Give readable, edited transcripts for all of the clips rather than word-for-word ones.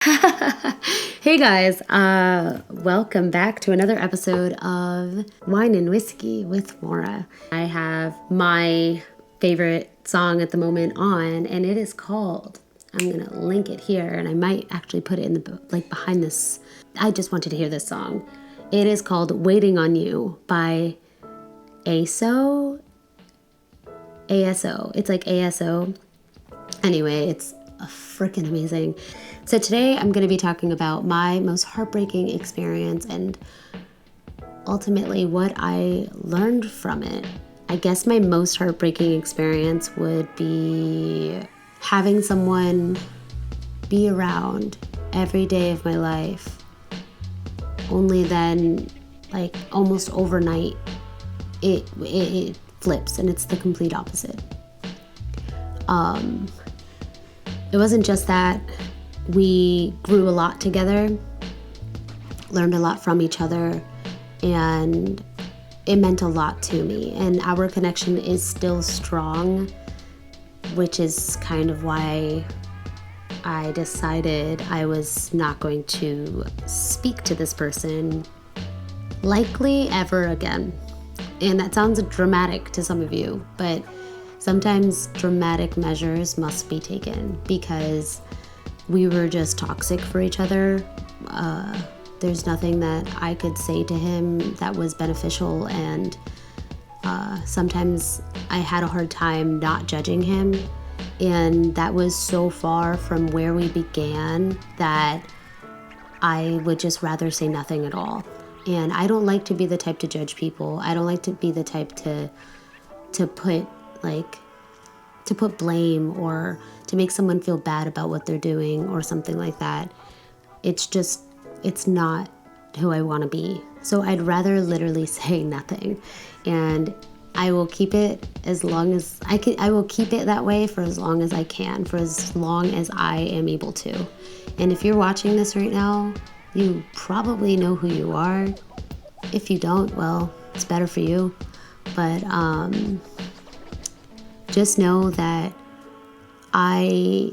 Hey guys, welcome back to another episode of Wine and Whiskey with Maura. I have my favorite song at the moment on, and it is called, I'm gonna link it here, and I might actually put it in the, behind this. I just wanted to hear this song. It is called Waiting on You by ASO. It's like ASO. Anyway, it's freaking amazing. So today I'm going to be talking about my most heartbreaking experience and ultimately what I learned from it. I guess my most heartbreaking experience would be having someone be around every day of my life, only then, like almost overnight, it flips and it's the complete opposite. It wasn't just that. We grew a lot together, learned a lot from each other, and it meant a lot to me. And our connection is still strong, which is kind of why I decided I was not going to speak to this person likely ever again. And that sounds dramatic to some of you, but sometimes dramatic measures must be taken because we were just toxic for each other. There's nothing that I could say to him that was beneficial, and sometimes I had a hard time not judging him, and that was so far from where we began that I would just rather say nothing at all. And I don't like to be the type to judge people. I don't like to be the type to put blame or to make someone feel bad about what they're doing or something like that. It's not who I want to be. So I'd rather literally say nothing. And I will keep it as long as I can. I will keep it that way for as long as I can, for as long as I am able to. And if you're watching this right now, you probably know who you are. If you don't, well, it's better for you. But just know that I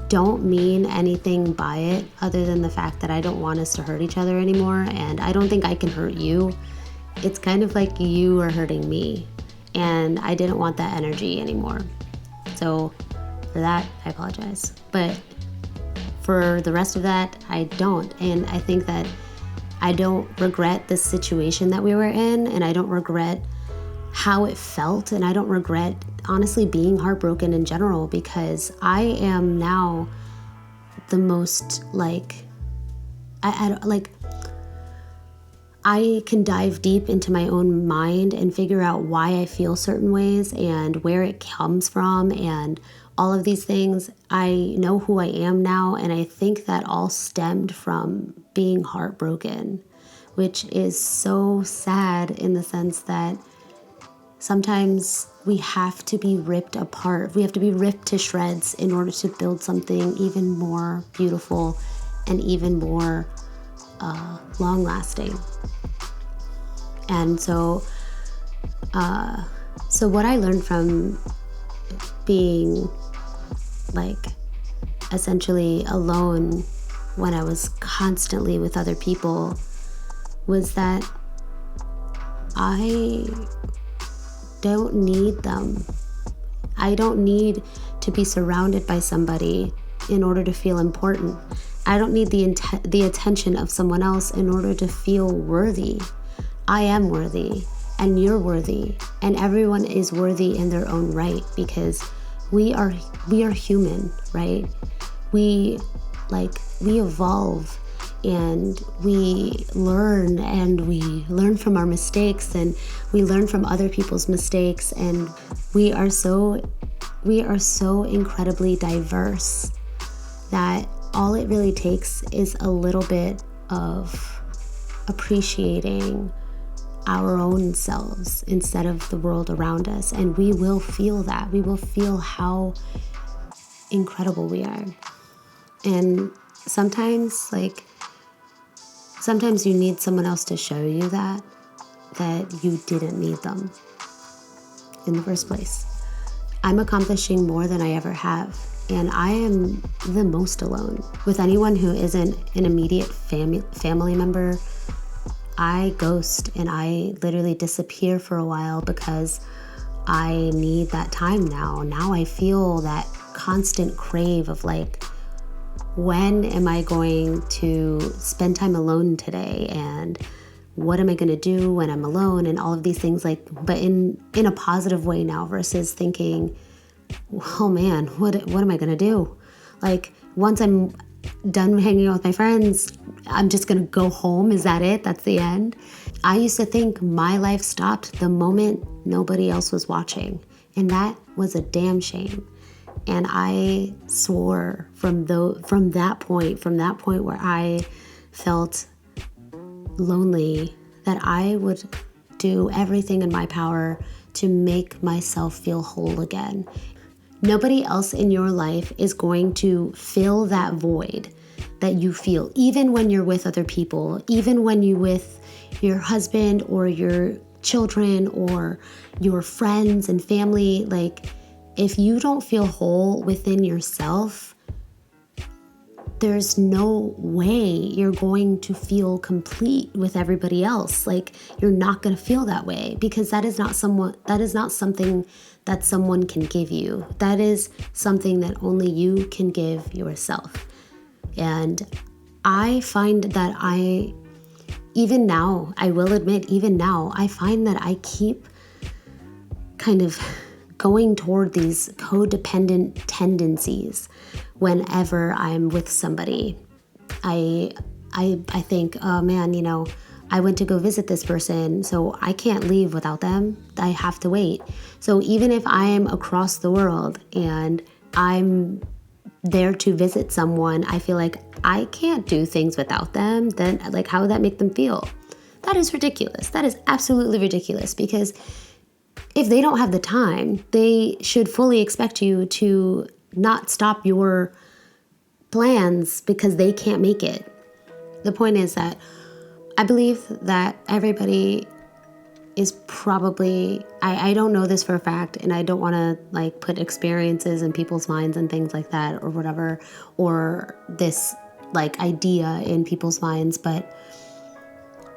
don't mean anything by it other than the fact that I don't want us to hurt each other anymore, and I don't think I can hurt you. It's kind of like you are hurting me, and I didn't want that energy anymore. So for that, I apologize. But for the rest of that, I don't. And I think that I don't regret the situation that we were in, and I don't regret how it felt, and I don't regret honestly being heartbroken in general, because I am now the most I can dive deep into my own mind and figure out why I feel certain ways and where it comes from and all of these things. I know who I am now, and I think that all stemmed from being heartbroken, which is so sad in the sense that sometimes we have to be ripped apart. We have to be ripped to shreds in order to build something even more beautiful and even more long-lasting. And so what I learned from being essentially alone when I was constantly with other people was that I don't need them. I don't need to be surrounded by somebody in order to feel important. I don't need the attention of someone else in order to feel worthy. I am worthy, and you're worthy, and everyone is worthy in their own right, because we are human, right? We evolve, and we learn from our mistakes, and we learn from other people's mistakes, and we are so incredibly diverse that all it really takes is a little bit of appreciating our own selves instead of the world around us, and we will feel that. We will feel how incredible we are. And sometimes you need someone else to show you that you didn't need them in the first place. I'm accomplishing more than I ever have. And I am the most alone. With anyone who isn't an immediate family member, I ghost and I literally disappear for a while because I need that time now. Now I feel that constant crave of like, when am I going to spend time alone today? And what am I going to do when I'm alone? And all of these things, like, but in a positive way now, versus thinking, oh man, what am I going to do? Like, once I'm done hanging out with my friends, I'm just going to go home. Is that it? That's the end? I used to think my life stopped the moment nobody else was watching. And that was a damn shame. And I swore from that point where I felt lonely, that I would do everything in my power to make myself feel whole again. Nobody else in your life is going to fill that void that you feel, even when you're with other people, even when you're with your husband or your children or your friends and family. Like, if you don't feel whole within yourself, there's no way you're going to feel complete with everybody else. Like, you're not going to feel that way, because that is not something that someone can give you. That is something that only you can give yourself. And I find that I will admit, even now, I find that I keep kind of going toward these codependent tendencies whenever I'm with somebody. I think, oh man, I went to go visit this person, so I can't leave without them. I have to wait. So even if I'm across the world and I'm there to visit someone, I feel like I can't do things without them. Then, like, how would that make them feel? That is ridiculous. That is absolutely ridiculous, because if they don't have the time, they should fully expect you to not stop your plans because they can't make it. The point is that I believe that everybody is probably, I don't know this for a fact, and I don't want to like put experiences in people's minds and things like that or whatever, or this like idea in people's minds, but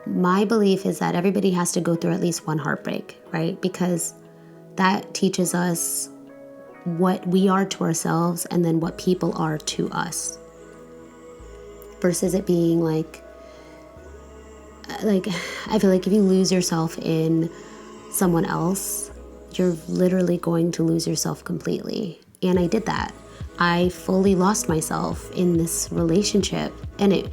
my belief is that everybody has to go through at least one heartbreak, right? Because that teaches us what we are to ourselves and then what people are to us. Versus it being like I feel like if you lose yourself in someone else, you're literally going to lose yourself completely. And I did that. I fully lost myself in this relationship, and it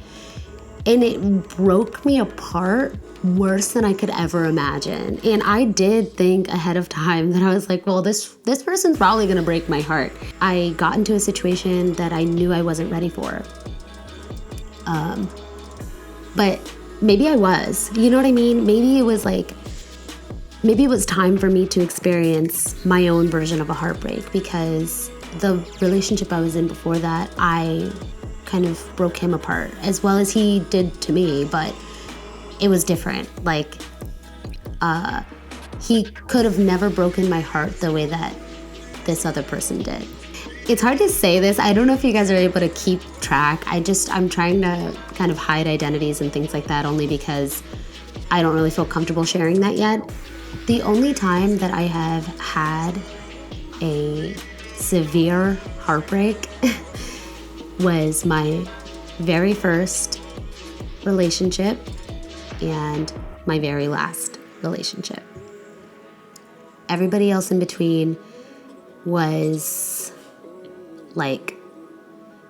broke me apart worse than I could ever imagine. And I did think ahead of time that I was like, well, this person's probably gonna break my heart. I got into a situation that I knew I wasn't ready for. But maybe I was, you know what I mean? Maybe it was time for me to experience my own version of a heartbreak, because the relationship I was in before that, I kind of broke him apart as well as he did to me, but it was different. Like, he could have never broken my heart the way that this other person did. It's hard to say this. I don't know if you guys are able to keep track. I'm trying to kind of hide identities and things like that, only because I don't really feel comfortable sharing that yet. The only time that I have had a severe heartbreak was my very first relationship and my very last relationship. Everybody else in between was like,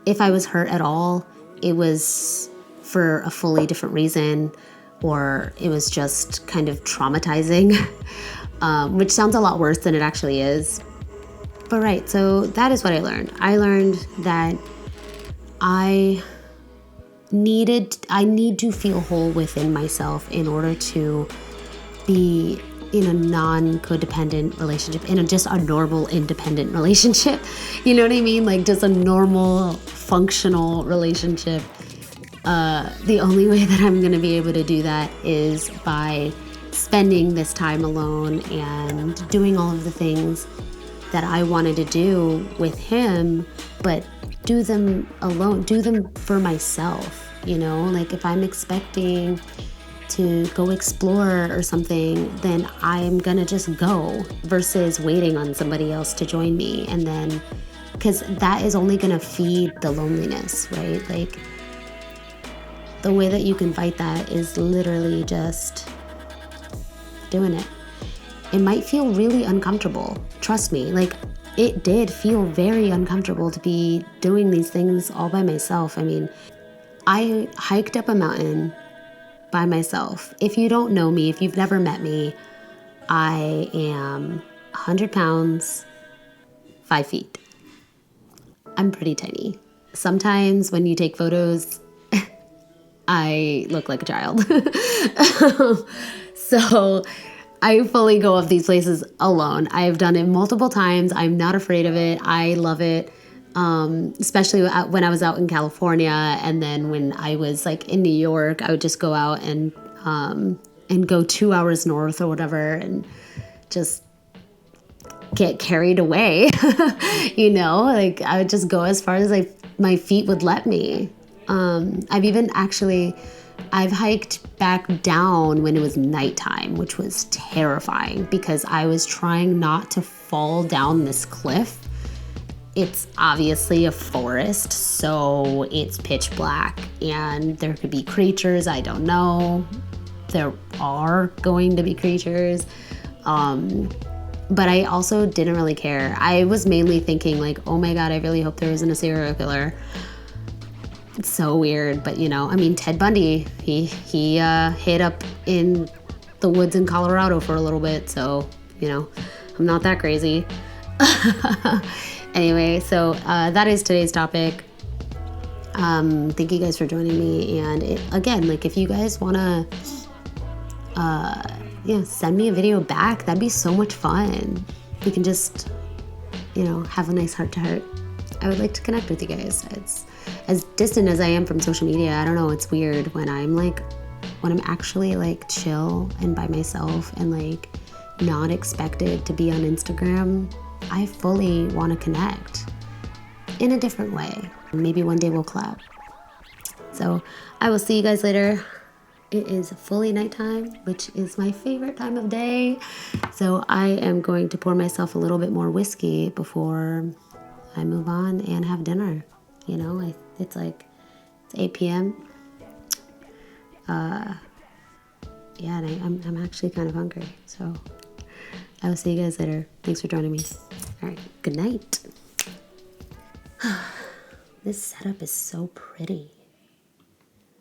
if I was hurt at all, it was for a fully different reason, or it was just kind of traumatizing, which sounds a lot worse than it actually is. But right, so that is what I learned. I learned that I need to feel whole within myself in order to be in a non-codependent relationship, in just a normal independent relationship. You know what I mean? Like, just a normal functional relationship. The only way that I'm gonna be able to do that is by spending this time alone and doing all of the things that I wanted to do with him, but do them alone, do them for myself, you know? Like if I'm expecting to go explore or something, then I'm gonna just go versus waiting on somebody else to join me. And then, because that is only gonna feed the loneliness, right? Like the way that you can fight that is literally just doing it. It might feel really uncomfortable. Trust me, like it did feel very uncomfortable to be doing these things all by myself. I mean, I hiked up a mountain by myself. If you don't know me, if you've never met me, I am 100 pounds, 5 feet. I'm pretty tiny. Sometimes when you take photos, I look like a child. So I fully go up these places alone. I've done it multiple times. I'm not afraid of it. I love it. Especially when I was out in California, and then when I was like in New York, I would just go out and go 2 hours north or whatever and just get carried away. You know, like I would just go as far as like my feet would let me. I've hiked back down when it was nighttime, which was terrifying because I was trying not to fall down this cliff. It's obviously a forest, so it's pitch black and there could be creatures, I don't know. There are going to be creatures. But I also didn't really care. I was mainly thinking like, oh my God, I really hope there isn't a serial killer. It's so weird, but you know, I mean, Ted Bundy, he hid up in the woods in Colorado for a little bit, so, you know, I'm not that crazy. Anyway, so that is today's topic. Thank you guys for joining me, and again, like if you guys want to send me a video back, that'd be so much fun. We can just, you know, have a nice heart-to-heart. I would like to connect with you guys. It's as distant as I am from social media. I don't know, it's weird when I'm actually like chill and by myself and like not expected to be on Instagram. I fully want to connect in a different way. Maybe one day we'll collab. So I will see you guys later. It is fully nighttime, which is my favorite time of day. So I am going to pour myself a little bit more whiskey before I move on and have dinner. You know, it's 8 p.m. And I'm actually kind of hungry. So I will see you guys later. Thanks for joining me. All right, good night. This setup is so pretty.